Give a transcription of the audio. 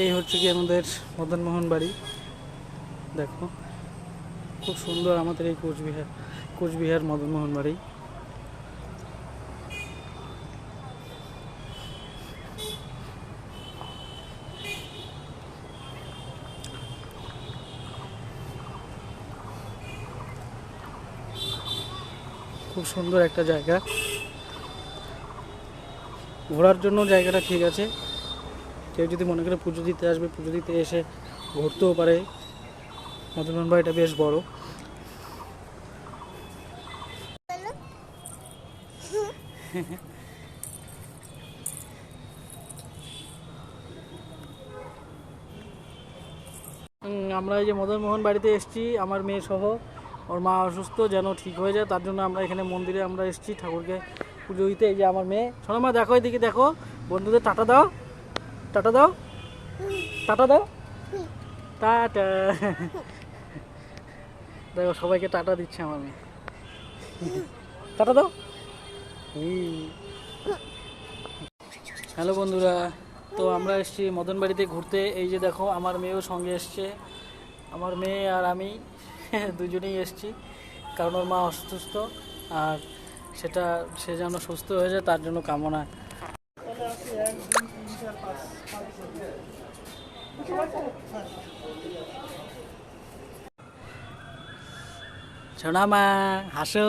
এই হচ্ছে কি আমাদের মদনমোহন বাড়ি। দেখো খুব সুন্দর আমাদের এই কোচবিহার মদনমোহন বাড়ি। খুব সুন্দর একটা জায়গা, ঘোরার জন্য জায়গাটা ঠিক আছে। কেউ যদি মনে করে পুজো দিতে আসবে, পুজো দিতে এসে ঘুরতেও পারে। মদনমোহন বাড়িটা বেশ বড়। আমরা এই যে মদনমোহন বাড়িতে এসেছি আমার মেয়ে সহ। ওর মা অসুস্থ, যেন ঠিক হয়ে যায়, তার জন্য আমরা এখানে মন্দিরে আমরা এসেছি ঠাকুরকে পুজো দিতে। এই যে আমার মেয়ে, শোনো মা, দেখো এদিকে, দেখো বন্ধুদের টাটা দাও, টাটা দাও, টাটা দাও, টাটা। দেখো সবাইকে টাটা দিচ্ছে আমার মেয়ে, টাটা দাও। হ্যালো বন্ধুরা, তো আমরা এসেছি মদন বাড়িতে ঘুরতে। এই যে দেখো আমার মেয়েও সঙ্গে এসছে। আমার মেয়ে আর আমি দুজনেই এসেছি, কারণ ওর মা অসুস্থ, আর সে যেন সুস্থ হয়ে যায় তার জন্য কামনা। সোনা মা হাসো।